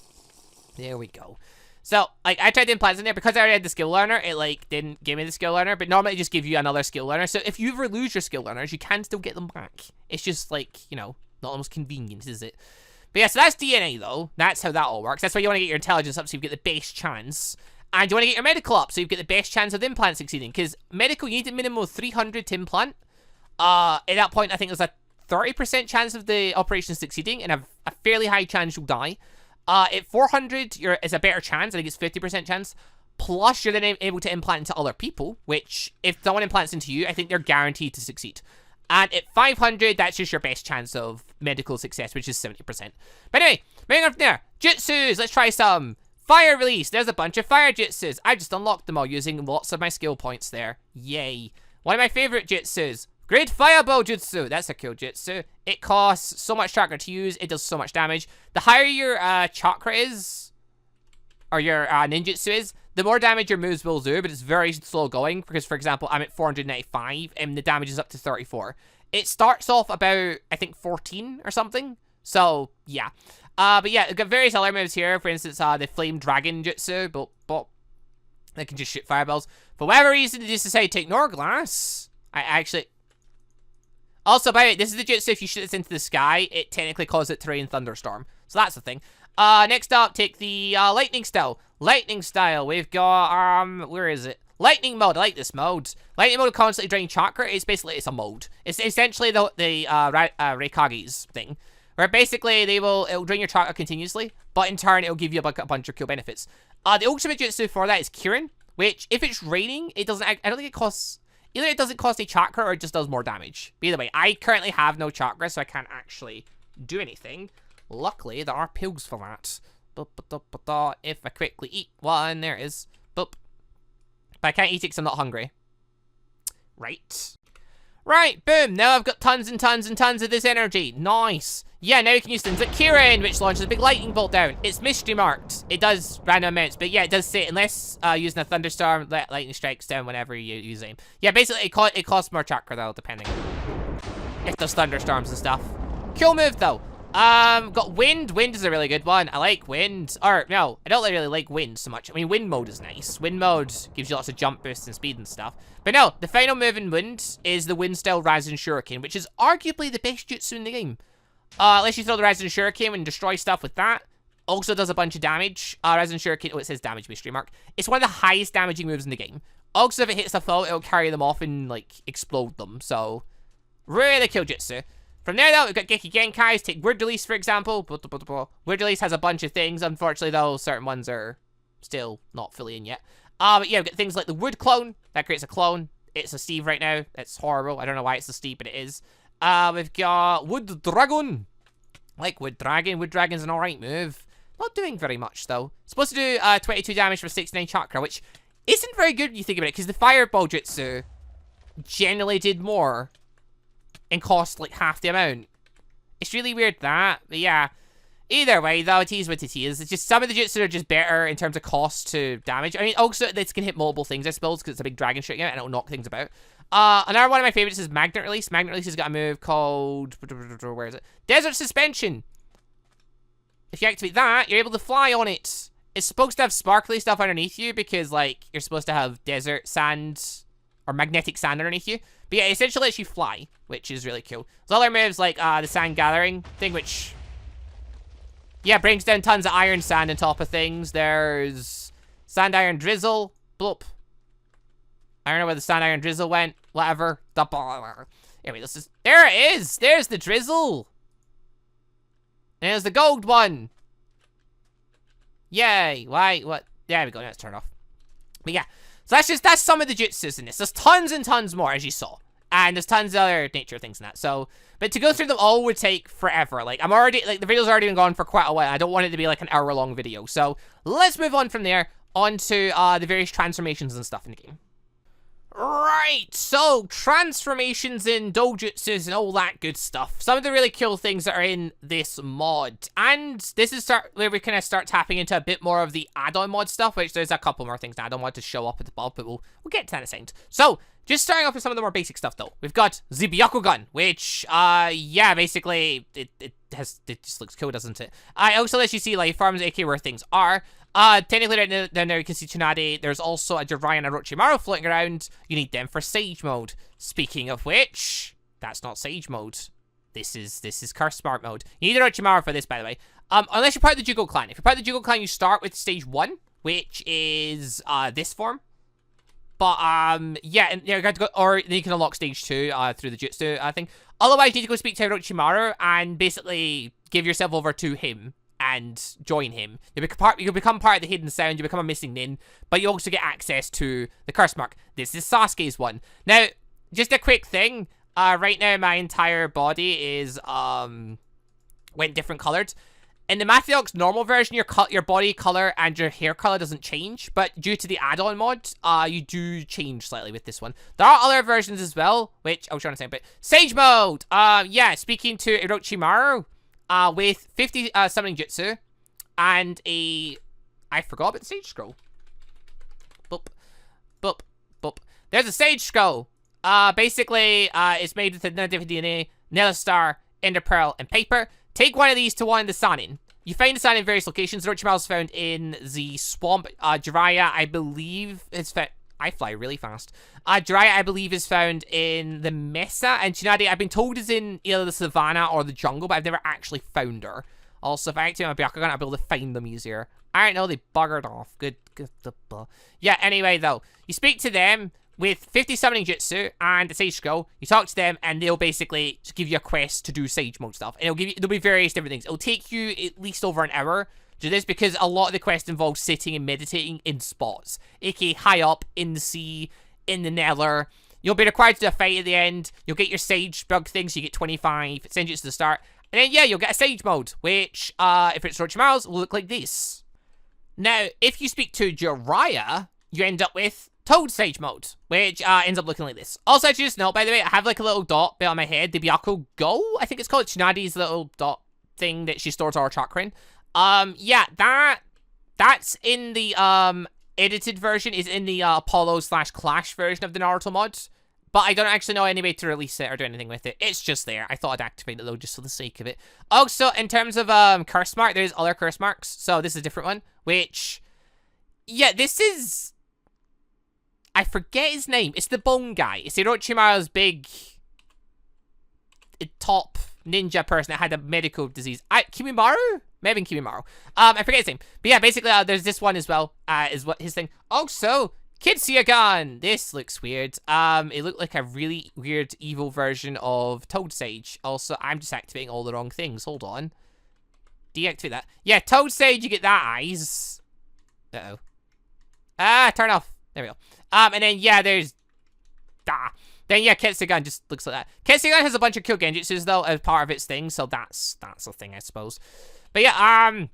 There we go. So, like, I tried to implant in there. Because I already had the skill learner, it, like, didn't give me the skill learner. But normally, it just gives you another skill learner. So, if you ever lose your skill learners, you can still get them back. It's just, like, you know, not the most convenient, is it? But yeah, so that's DNA, though. That's how that all works. That's why you want to get your intelligence up so you get the best chance. And you want to get your medical up so you get the best chance of the implant succeeding. Because medical, you need a minimum of 300 to implant. At that point, I think there's a 30% chance of the operation succeeding and a fairly high chance you'll die. At 400, it's a better chance. I think it's 50% chance. Plus, you're then able to implant into other people, which, if someone implants into you, I think they're guaranteed to succeed. And at 500, that's just your best chance of medical success, which is 70%. But anyway, moving on from there. Jutsus, let's try some. Fire Release, there's a bunch of fire jutsus. I just unlocked them all using lots of my skill points there. Yay. One of my favorite jutsus. Great Fireball Jutsu. That's a cool jutsu. It costs so much chakra to use. It does so much damage. The higher your chakra is, or your ninjutsu is, the more damage your moves will do, but it's very slow going. Because, for example, I'm at 495, and the damage is up to 34. It starts off about, I think, 14 or something. So, yeah. But yeah, we've got various other moves here. For instance, the Flame Dragon Jutsu. But they can just shoot fireballs. For whatever reason, they just decide to ignore glass. I actually... Also, by the way, this is the jutsu. If you shoot this into the sky, it technically causes it to rain thunderstorm. So that's the thing. Next up, take the lightning style. Lightning style. We've got where is it? Lightning mode. I like this mode. Lightning mode constantly drain chakra. It's a mode. It's essentially the Reikagi's thing, where basically it'll drain your chakra continuously, but in turn it'll give you a bunch of cool benefits. The ultimate jutsu for that is Kirin, which if it's raining, it doesn't. I don't think it costs. Either it doesn't cost any chakra or it just does more damage. But either way, I currently have no chakra, so I can't actually do anything. Luckily, there are pills for that. If I quickly eat one, there it is. Boop. But I can't eat it because I'm not hungry. Right. Right, boom. Now I've got tons and tons and tons of this energy. Nice. Yeah, now you can use things like Kieran, which launches a big lightning bolt down. It's mystery marked. It does random amounts, but yeah, it does say, unless using a thunderstorm, let lightning strikes down whenever you use aim. Yeah, basically, it costs more chakra, though, depending. If there's thunderstorms and stuff. Cool move, though. Got wind. Wind is a really good one. I like wind. Or, no, I don't really like wind so much. I mean, wind mode is nice. Wind mode gives you lots of jump boosts and speed and stuff. But no, the final move in wind is the wind-style Rasen Shuriken, which is arguably the best jutsu in the game. Unless you throw the Rasen Shuriken and destroy stuff with that. Also does a bunch of damage. Rasen Shuriken, oh, it says damage mystery mark. It's one of the highest damaging moves in the game. Also, if it hits a foe, it'll carry them off and, like, explode them. So, really cool jutsu. From there, though, we've got Geki Genkais. Take Word Release, for example. Word Release has a bunch of things. Unfortunately, though, certain ones are still not fully in yet. But yeah, we've got things like the Wood Clone. That creates a clone. It's a Steve right now. It's horrible. I don't know why it's a Steve, but it is. We've got Wood Dragon. Like Wood Dragon. Wood Dragon's an alright move. Not doing very much, though. It's supposed to do 22 damage for 69 chakra, which isn't very good when you think about it, because the Fireball Jutsu generally did more and cost like half the amount. It's really weird that, but yeah. Either way, though, it is what it is. It's just some of the jutsu are just better in terms of cost to damage. I mean, also, this can hit multiple things, I suppose, because it's a big dragon shooting out and it'll knock things about. Another one of my favorites is Magnet Release. Magnet Release has got a move called... Where is it? Desert Suspension. If you activate that, you're able to fly on it. It's supposed to have sparkly stuff underneath you because, like, you're supposed to have desert sand or magnetic sand underneath you. But yeah, it essentially lets you fly, which is really cool. There's other moves like the sand gathering thing, which... yeah, brings down tons of iron sand on top of things. There's sand iron drizzle. Bloop. I don't know where the sand iron drizzle went. Whatever. Anyway, this is... there it is! There's the drizzle! And there's the gold one! Yay! Why? What? There we go. Now it's turned off. But yeah. So that's some of the jutsus in this. There's tons and tons more, as you saw. And there's tons of other nature things in that. So, but to go through them all would take forever. Like, I'm already, like, the video's already been gone for quite a while. I don't want it to be, like, an hour-long video. So, let's move on from there onto the various transformations and stuff in the game. Right, so, transformations in doujutsus and all that good stuff. Some of the really cool things that are in this mod. And this is where we kind of start tapping into a bit more of the add-on mod stuff, which there's a couple more things that I don't want to show up at the above, but we'll get to that in a second. So, just starting off with some of the more basic stuff, though. We've got the Byakugan, which, yeah, basically, it just looks cool, doesn't it? I also let you see life forms, aka where things are. Technically, right down there, you can see Tsunade. There's also a Jiraiya and a Orochimaru floating around. You need them for Sage Mode. Speaking of which, that's not Sage Mode. This is Curse Smart Mode. You need Orochimaru for this, by the way. Unless you're part of the Jugo Clan. If you're part of the Jugo Clan, you start with Stage 1, which is, this form. But, yeah, and you got to go, or then you can unlock Stage 2, through the Jutsu, thing. Otherwise, you need to go speak to Orochimaru and basically give yourself over to him and join him. You become part of the Hidden Sound, you become a missing nin, but you also get access to the Curse Mark. This is Sasuke's one. Now, just a quick thing, right now my entire body is, went different colored. In the Mathiox normal version, your body color and your hair color doesn't change, but due to the add-on mod, you do change slightly with this one. There are other versions as well, which I was trying to say, but Sage Mode! Yeah, speaking to Orochimaru, with 50 summoning jutsu and I forgot about the Sage Scroll. Boop. Boop. Boop. There's a Sage Scroll. Basically, it's made with the Naruto DNA, Nether Star, Ender Pearl, and paper. Take one of these to one of the Sanin. You find the Sanin in various locations. Orochimaru is found in the swamp. Jiraiya, I believe, is found... I fly really fast. Jiraiya, I believe, is found in the Mesa, and Tsunade, I've been told, is in either the savannah or the jungle, but I've never actually found her. Also, if I activate my Byakugan, I'll be able to find them easier. I don't know, they buggered off. Good. Yeah, anyway, though, you speak to them with 50 summoning jutsu and a Sage Scroll. You talk to them, and they'll basically just give you a quest to do Sage Mode stuff. And there'll be various different things. It'll take you at least over an hour to do this, because a lot of the quest involves sitting and meditating in spots, aka high up in the sea, in the Nether. You'll be required to do a fight at the end. You'll get your Sage bug thing, so you get 25. It sends you to the start. And then, yeah, you'll get a Sage Mode, which, if it's Orochimaru's, will look like this. Now, if you speak to Jiraiya, you end up with Toad Sage mode, which ends up looking like this. Also, I should just note, by the way, I have like a little dot bit on my head. The Byakugo Go, I think it's called. Tsunadi's little dot thing that she stores all her chakra in. Yeah, that's in the edited version, is in the Apollo/Clash version of the Naruto mod. But I don't actually know any way to release it or do anything with it. It's just there. I thought I'd activate it though, just for the sake of it. Also, in terms of curse mark, there's other curse marks. So this is a different one, which, yeah, this is, I forget his name. It's the bone guy. It's Orochimaru's big top ninja person that had a medical disease. Kimimaru? Maybe Kimimaru. I forget his name. But yeah, basically, there's this one as well, is what his thing. Also, Gingershadow. This looks weird. It looked like a really weird evil version of Toad Sage. Also, I'm just activating all the wrong things. Hold on. Deactivate that. Yeah, Toad Sage, you get that eyes. Uh-oh. Turn off. There we go. And then, yeah, there's... Then, yeah, Kitsugan just looks like that. Kitsugan has a bunch of kill genjutsus, though, as part of its thing, so that's a thing, I suppose. But, yeah,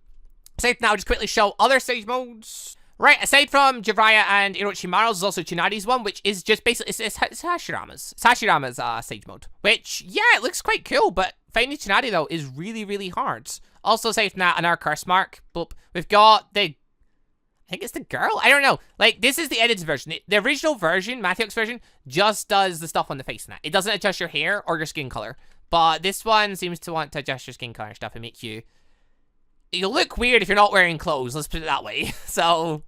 aside from that, I'll just quickly show other stage modes. Right, aside from Jiraiya and Orochimaru's, there's also Tsunadi's one, which is just basically, it's Hashirama's. It's Hashirama's stage mode, which, yeah, it looks quite cool, but finding Tsunadi, though, is really, really hard. Also, aside from that, another curse mark, boop, we've got the, I think it's the girl? I don't know. Like, this is the edited version. The original version, Matthews version, just does the stuff on the face and that. It doesn't adjust your hair or your skin color, but this one seems to want to adjust your skin color and stuff and make you, you'll look weird if you're not wearing clothes, let's put it that way. So...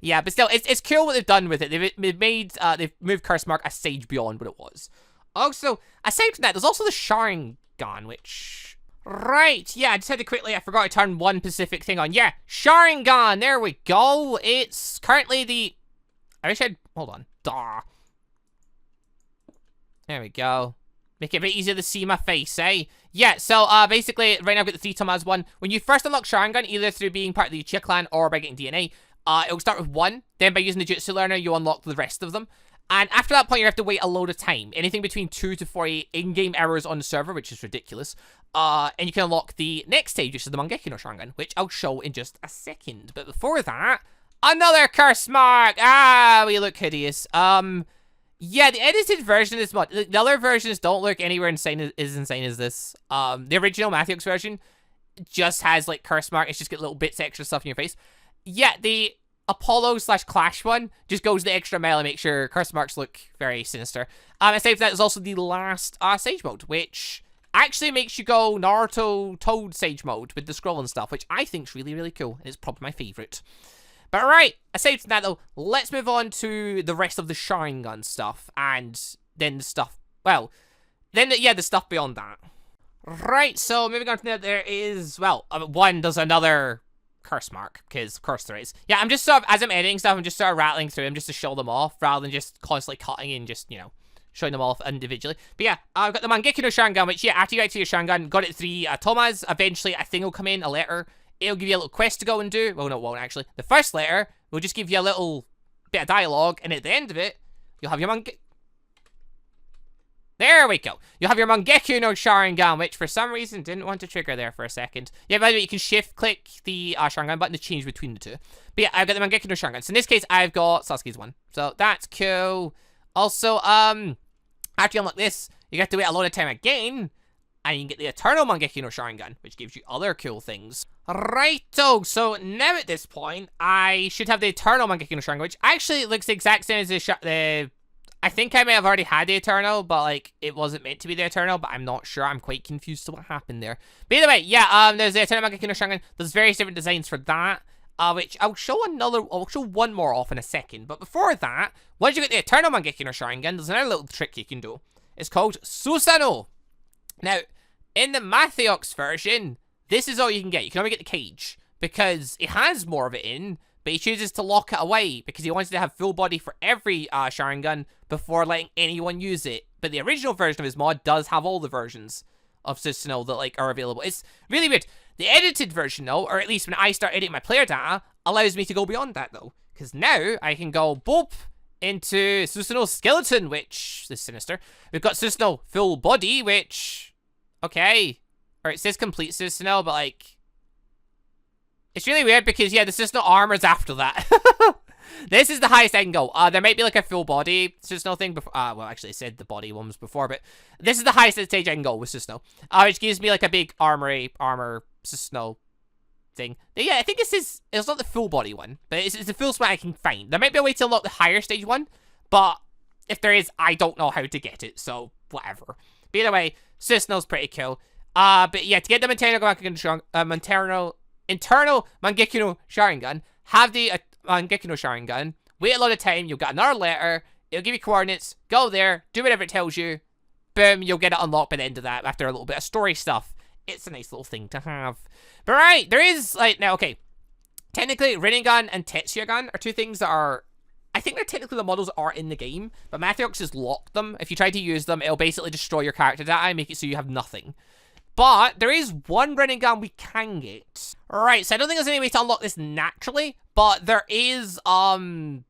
yeah, but still, it's cool what they've done with it. They've moved curse mark a stage beyond what it was. Also, aside from that, there's also the Sharingan, which... right, yeah, I just had to quickly, I forgot to turn one specific thing on. Yeah, Sharingan, there we go. It's currently the... I wish I'd... hold on. There we go. Make it a bit easier to see my face, eh? Yeah, so basically, right now I've got the 3 Tomaz one. When you first unlock Sharingan, either through being part of the Uchiha clan or by getting DNA, it'll start with 1, then by using the Jutsu Learner, you unlock the rest of them. And after that point, you have to wait a load of time. Anything between 2 to 48 in-game hours on the server, which is ridiculous. And you can unlock the next stage, which is the Mangekyo no Sharingan, which I'll show in just a second. But before that, another curse mark! We look hideous. Yeah, the edited version of this mod, the other versions don't look anywhere as insane as this. The original Matthews version just has, like, curse mark. It's just got little bits extra stuff in your face. Yeah, the Apollo/Clash one just goes the extra mile and makes sure curse marks look very sinister. Aside from that, there's also the last Sage mode, which actually makes you go Naruto Toad Sage mode with the scroll and stuff, which I think is really, really cool, and it's probably my favorite. But right, aside from that though, let's move on to the rest of the Sharingan stuff, and then the stuff, well, then, yeah, the stuff beyond that. Right, so moving on from there is, well, one, there's another curse mark, because of course there is. Yeah, I'm just sort of, as I'm editing stuff, I'm just sort of rattling through them just to show them off, rather than just constantly cutting and just, you know, showing them off individually. But yeah, I've got the Mangekyo no Sharingan, which, yeah, after you get to your Sharingan, got it 3 Tomaz, eventually a thing will come in, a letter. It'll give you a little quest to go and do. Well, no, it won't actually. The first letter will just give you a little bit of dialogue, and at the end of it, you'll have your there we go. You'll have your Mangekyo no Sharingan, which for some reason didn't want to trigger there for a second. Yeah, by the way, you can shift-click the Sharingan button to change between the two. But yeah, I've got the Mangekyo no Sharingan. So in this case, I've got Sasuke's one. So that's cool. Also, after you unlock this, you get to wait a lot of time again, and you can get the Eternal Mangekyo no Sharingan, which gives you other cool things. Righto, so now at this point, I should have the Eternal Mangekyo no Sharingan, which actually looks the exact same as the I think I may have already had the Eternal, but, like, it wasn't meant to be the Eternal, but I'm not sure. I'm quite confused to what happened there. But either way, yeah, there's the Eternal Mangekyo no Sharingan. There's various different designs for that, which I'll show one more off in a second. But before that, once you get the Eternal Mangekyo no Sharingan, there's another little trick you can do. It's called Susanoo. Now, in the Matthews version, this is all you can get. You can only get the cage, because it has more of it in, but he chooses to lock it away because he wants to have full body for every Sharingan before letting anyone use it. But the original version of his mod does have all the versions of Susanoo that, like, are available. It's really weird. The edited version, though, or at least when I start editing my player data, allows me to go beyond that, though. Because now I can go boop into Susanoo's skeleton, which is sinister. We've got Susanoo full body, which, okay. Or it says complete Susanoo, but, like, it's really weird because, yeah, the Susanoo armor's after that. This is the highest I can go. There might be like a full body Susanoo thing before. Well, actually, I said the body one was before, but this is the highest stage I can go with Susanoo. Which gives me like a big armor Susanoo thing. But yeah, I think it's not the full body one, but it's the full one I can find. There might be a way to unlock the higher stage one, but if there is, I don't know how to get it, so whatever. But either way, Susanoo's pretty cool. But yeah, to get the internal Mangekyo no Sharingan, have the Mangekyo no Sharingan, wait a lot of time, you'll get another letter, it'll give you coordinates, go there, do whatever it tells you, boom, you'll get it unlocked by the end of that after a little bit of story stuff. It's a nice little thing to have. But right, there is, like, now, okay, technically, Rinnegan and Tetsuyagan are two things that are, I think they're technically the models are in the game, but Mathiox has locked them. If you try to use them, it'll basically destroy your character data and make it so you have nothing. But there is one Rinnegan we can get. Right, so I don't think there's any way to unlock this naturally, but there is one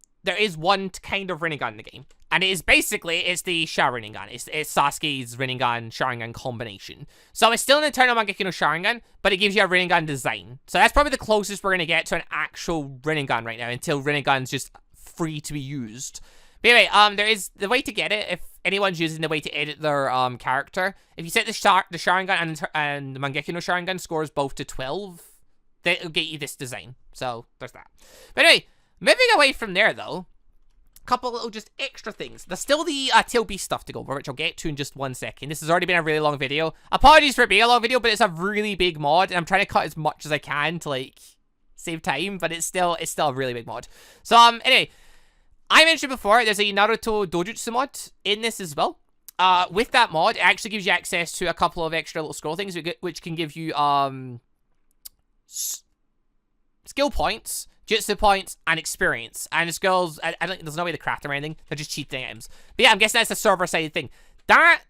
kind of Rinnegan in the game. And it is basically, it's the Sharingan. It's Sasuke's Rinnegan Sharingan combination. So it's still an internal Mangekyo no Sharingan, but it gives you a Rinnegan design. So that's probably the closest we're going to get to an actual Rinnegan right now, until Rinnegan's just free to be used. But anyway, there is the way to get it if anyone's using the way to edit their character. If you set the Sharingan and the Mangekyo no Sharingan scores both to 12, that'll get you this design. So there's that. But anyway, moving away from there though, a couple little just extra things. There's still the Tail Beast stuff to go over, which I'll get to in just 1 second. This has already been a really long video. Apologies for it being a long video, but it's a really big mod, and I'm trying to cut as much as I can to like save time, but it's still a really big mod. So anyway, I mentioned before there's a Naruto Dojutsu mod in this as well. With that mod, it actually gives you access to a couple of extra little scroll things, which can give you skill points, jutsu points, and experience. And the skills, I don't, there's no way to craft them or anything. They're just cheat items. But yeah, I'm guessing that's a server-sided thing. That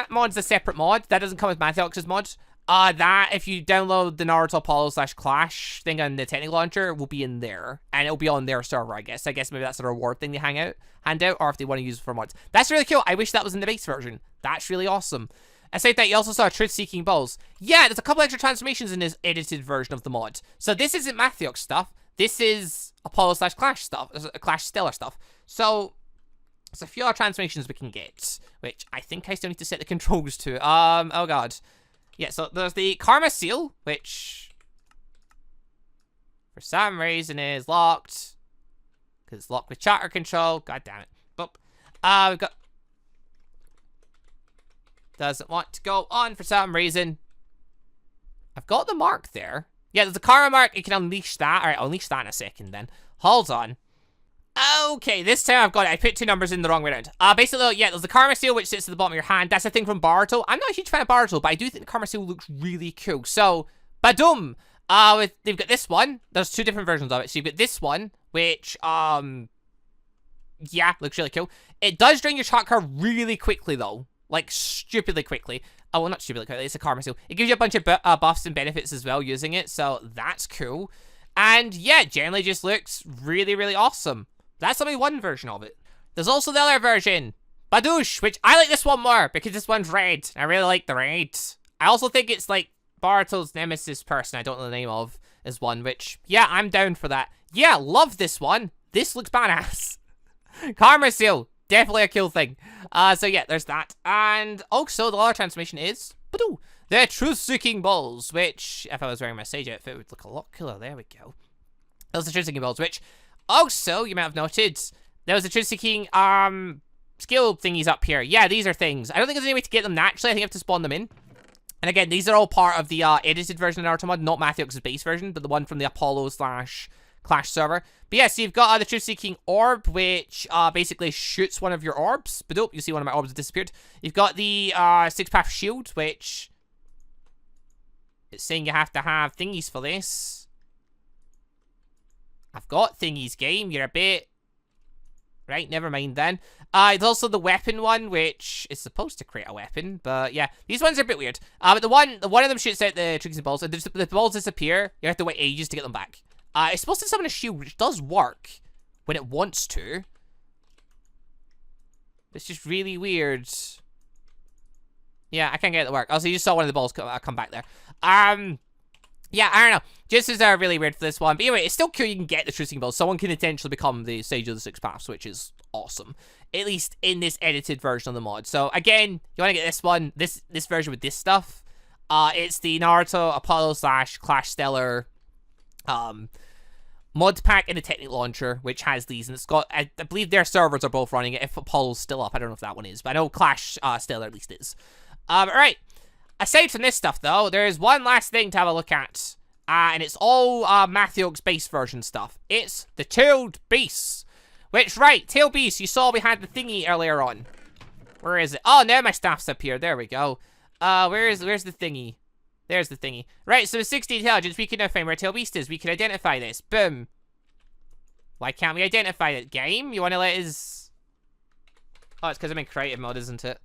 mod's a separate mod. That doesn't come with Mathiox's mod. That, if you download the Naruto Apollo/Clash thing on the Technic Launcher, will be in there. And it'll be on their server, I guess. I guess maybe that's a reward thing they hand out, or if they want to use it for mods. That's really cool. I wish that was in the base version. That's really awesome. Aside that, you also saw Truth-Seeking Balls. Yeah, there's a couple extra transformations in this edited version of the mod. So this isn't Mathiox stuff. This is Apollo/Clash stuff. Clash Stellar stuff. So there's a few other transformations we can get, which I think I still need to set the controls to. Oh god. Yeah, so there's the Karma Seal, which for some reason is locked. Because it's locked with chatter control. God damn it. Boop. We've got... Doesn't want to go on for some reason. I've got the mark there. Yeah, there's a Karma mark. You can unleash that. Alright, I'll unleash that in a second then. Hold on. Okay, this time I've got it. I put two numbers in the wrong way around. Basically, yeah, there's the Karma Seal, which sits at the bottom of your hand. That's a thing from Boruto. I'm not a huge fan of Boruto, but I do think the Karma Seal looks really cool. So, badum! They've got this one. There's two different versions of it. So you've got this one, which, yeah, looks really cool. It does drain your chakra really quickly, though. Like, stupidly quickly. Oh, well, not stupidly quickly. It's a Karma Seal. It gives you a bunch of buffs and benefits as well using it, so that's cool. And, yeah, generally just looks really, really awesome. That's only one version of it. There's also the other version, Badoosh, which I like this one more because this one's red. I really like the red. I also think it's like Boruto's nemesis person I don't know the name of is one, which, yeah, I'm down for that. Yeah, love this one. This looks badass. Karma Seal, definitely a cool thing. So yeah, there's that. And also the other transformation is Badoo, the Truth-Seeking Balls, which, if I was wearing my sage outfit, would look a lot cooler. There we go. Those are the Truth-Seeking Balls, which... Also, you might have noted, there was a Truth-Seeking, skill thingies up here. Yeah, these are things. I don't think there's any way to get them naturally. I think you have to spawn them in. And again, these are all part of the, edited version of Naruto mod, not Mathiox's base version, but the one from the Apollo/Clash server. But yeah, so you've got the Truth-Seeking Orb, which, basically shoots one of your orbs. But oh, you see one of my orbs disappeared. You've got the, Six-Path Shield, which... It's saying you have to have thingies for this. I've got thingies, game. You're a bit... Right, never mind then. There's also the weapon one, which is supposed to create a weapon. But yeah, these ones are a bit weird. But the one of them shoots out the triggers and balls. And the balls disappear. You have to wait ages to get them back. It's supposed to summon a shield, which does work when it wants to. It's just really weird. Yeah, I can't get it to work. Also, you just saw one of the balls come back there. Yeah, I don't know. Just as really weird for this one. But anyway, it's still cool you can get the True Symbol. Someone can potentially become the Sage of the Six Paths, which is awesome. At least in this edited version of the mod. So again, you want to get this one, this version with this stuff. It's the Naruto Apollo / Clash Stellar mod pack in the Technic Launcher, which has these, and it's got, I believe their servers are both running it. If Apollo's still up, I don't know if that one is, but I know Clash Stellar at least is. Alright. Aside from this stuff, though, there is one last thing to have a look at, and it's all Matthew base version stuff. It's the Tailed Beasts, which, right, Tailed Beasts, you saw we had the thingy earlier on. Where is it? Oh, now my staff's up here. There we go. Where's the thingy? There's the thingy. Right, so with 60 intelligence, we can now find where Tailed Beast is. We can identify this. Boom. Why can't we identify it? Game? You want to let us... Oh, it's because I'm in creative mode, isn't it?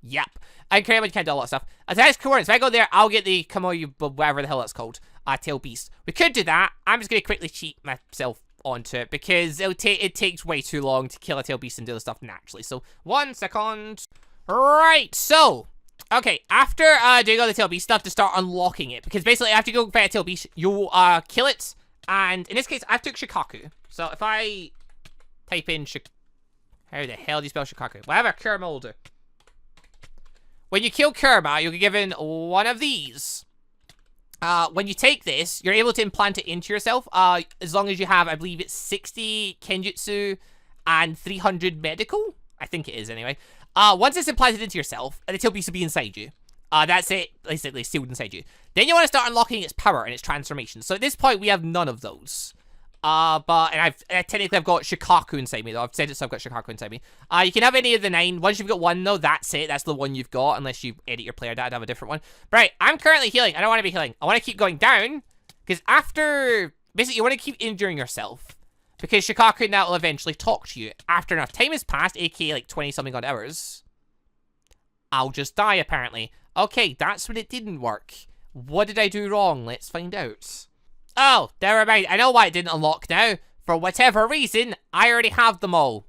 Yep. In creative mode, you can't do a lot of stuff. Attach coordinates. If I go there, I'll get the Kamoyu, whatever the hell that's called. Tailed Beast. We could do that. I'm just going to quickly cheat myself onto it because it takes way too long to kill a Tailed Beast and do the stuff naturally. So, 1 second. Right, so... Okay, after doing all the Tailed Beast stuff to start unlocking it, because basically after you go fight a Tailed Beast, you'll kill it, and in this case, I took Shikaku. So if I type in how the hell do you spell Shikaku? Whatever, Kurama will do. When you kill Kurama, you'll be given one of these. When you take this, you're able to implant it into yourself, as long as you have, I believe it's 60 Kenjutsu and 300 medical? I think it is anyway. Once it's implanted into yourself, the Tailed Beast will be inside you. That's it, basically sealed inside you. Then you want to start unlocking its power and its transformation. So at this point, we have none of those. And technically I've got Shikaku inside me, though. I've said it, so I've got Shikaku inside me. You can have any of the 9. Once you've got one, though, that's it. That's the one you've got, unless you edit your player data to have a different one. But right, I'm currently healing. I don't want to be healing. I want to keep going down, because after... Basically, you want to keep injuring yourself. Because Shikaku now will eventually talk to you. After enough time has passed, aka like 20-something odd hours, I'll just die, apparently. Okay, that's when it didn't work. What did I do wrong? Let's find out. Oh, never mind. I know why it didn't unlock now. For whatever reason, I already have them all.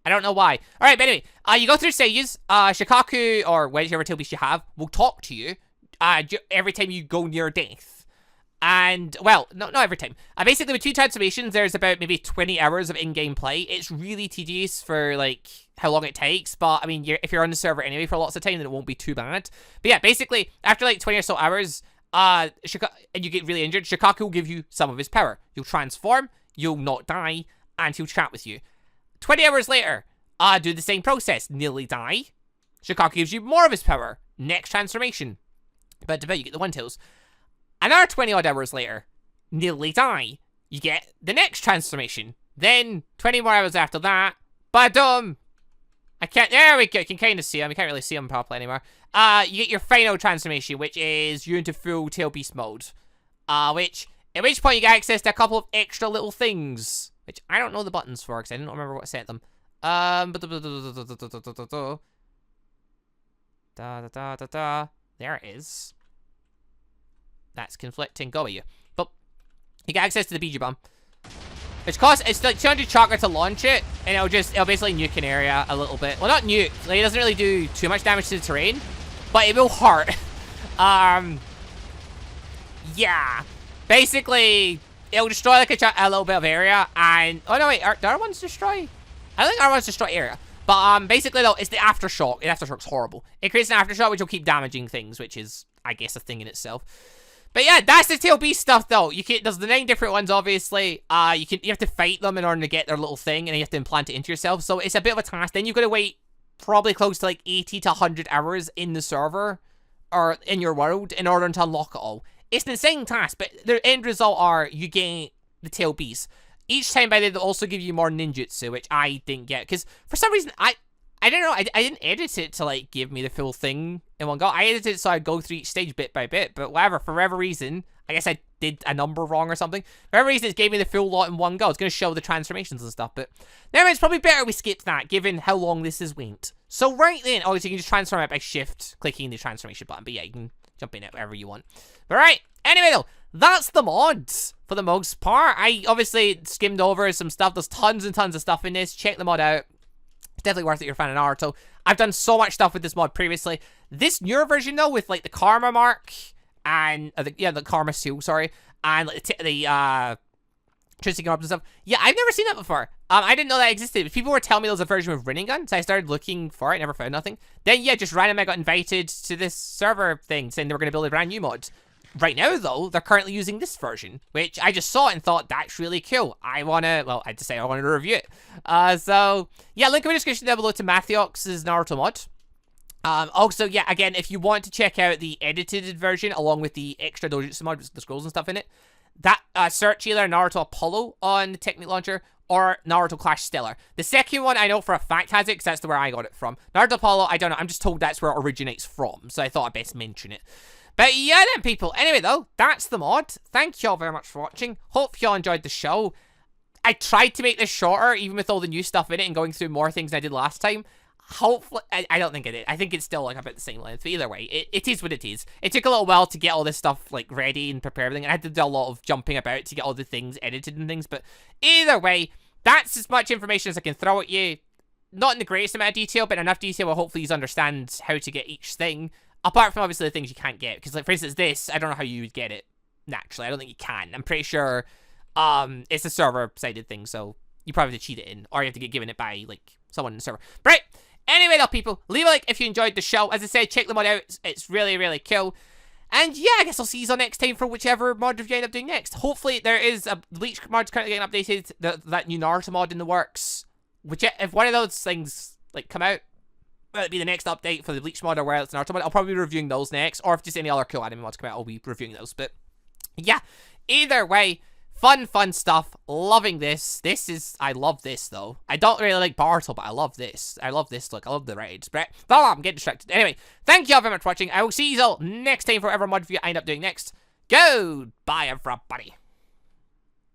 I don't know why. Alright, but anyway, you go through stages. Shikaku, or whichever Tailed Beast you have, will talk to you every time you go near death. And, well, not every time. Basically, with 2 transformations, there's about maybe 20 hours of in-game play. It's really tedious for, like, how long it takes. But, I mean, if you're on the server anyway for lots of time, then it won't be too bad. But yeah, basically, after, like, 20 or so hours, and you get really injured, Shikaku will give you some of his power. You'll transform, you'll not die, and he'll chat with you. 20 hours later, do the same process. Nearly die. Shikaku gives you more of his power. Next transformation. But you get the One-Tails. Another 20 odd hours later, nearly die. You get the next transformation. Then 20 more hours after that, badum. I can't. There we go. You can kind of see him. You can't really see him properly anymore. You get your final transformation, which is you into full Tailed Beast mode. At which point you get access to a couple of extra little things, which I don't know the buttons for because I didn't remember what I set them. There it is. That's conflicting. Go with you. But you get access to the Biju Bomb. It's like 200 chakra to launch it, and it'll basically nuke an area a little bit. Well, not nuke. Like, it doesn't really do too much damage to the terrain, but it will hurt. Yeah. Basically, it'll destroy like a little bit of area, and oh no wait, do our ones destroy? I don't think our ones destroy area. But basically though, it's the aftershock. The aftershock's horrible. It creates an aftershock which will keep damaging things, which is, I guess, a thing in itself. But yeah, that's the Tailed Beast stuff though. There's the 9 different ones, obviously. You have to fight them in order to get their little thing, and then you have to implant it into yourself. So it's a bit of a task. Then you've got to wait probably close to like 80 to 100 hours in the server, or in your world, in order to unlock it all. It's an insane task, but the end result are you get the Tailed Beast. Each time by the way, they'll also give you more ninjutsu, which I didn't get. Because for some reason, I don't know, I didn't edit it to like give me the full thing in one go. I edited it so I'd go through each stage bit by bit, but whatever, for whatever reason, I guess I did a number wrong or something. For whatever reason, it gave me the full lot in one go. It's going to show the transformations and stuff, but never mind, it's probably better we skip that, given how long this has went. So right then, obviously you can just transform it by clicking the transformation button, but yeah, you can jump in it wherever you want. But right, anyway though, that's the mods for the most part. I obviously skimmed over some stuff. There's tons and tons of stuff in this. Check the mod out. It's definitely worth it if you're a fan of Naruto. I've done so much stuff with this mod previously. This newer version though, with like the karma mark and the Karma Seal, sorry, and like, the Twisting Orbs and stuff. Yeah, I've never seen that before. I didn't know that existed. People were telling me there was a version with RINNEGAN, so I started looking for it, never found nothing. Then, yeah, just randomly I got invited to this server thing, saying they were going to build a brand new mod. Right now, though, they're currently using this version, which I just saw it and thought, that's really cool. I wanted to review it. So, yeah, link in the description down below to Mathiox's Naruto mod. Also, yeah, again, if you want to check out the edited version, along with the extra dojutsu mod with the scrolls and stuff in it, that search either Naruto Apollo on the Technic Launcher or Naruto Clash Stellar. The second one I know for a fact has it, because that's where I got it from. Naruto Apollo, I don't know, I'm just told that's where it originates from, so I thought I'd best mention it. But yeah then, people, anyway though, that's the mod. Thank you all very much for watching. Hope you all enjoyed the show. I tried to make this shorter, even with all the new stuff in it and going through more things than I did last time. Hopefully, I don't think it is. I think it's still like about the same length. But either way, it is what it is. It took a little while to get all this stuff like ready and prepare everything. I had to do a lot of jumping about to get all the things edited and things. But either way, that's as much information as I can throw at you. Not in the greatest amount of detail, but enough detail where hopefully you understand how to get each thing. Apart from obviously the things you can't get. Because like for instance this, I don't know how you would get it naturally. I don't think you can. I'm pretty sure it's a server-sided thing. So you probably have to cheat it in. Or you have to get given it by like someone in the server. Right. Anyway though, people, leave a like if you enjoyed the show. As I said, check the mod out. It's really, really cool. And yeah, I guess I'll see you all next time for whichever mod review I end up doing next. Hopefully there is a Bleach mod currently getting updated. That new Naruto mod in the works. If one of those things like come out, it'll be the next update for the Bleach mod or where it's Naruto mod. I'll probably be reviewing those next. Or if just any other cool anime mods come out, I'll be reviewing those. But yeah, either way, fun stuff. Loving this. I love this though. I don't really like Bartle, but I love this. I love this look. I love the raids. But I'm getting distracted. Anyway, thank you all very much for watching. I will see you all next time for whatever mod review I end up doing next. Goodbye, everybody.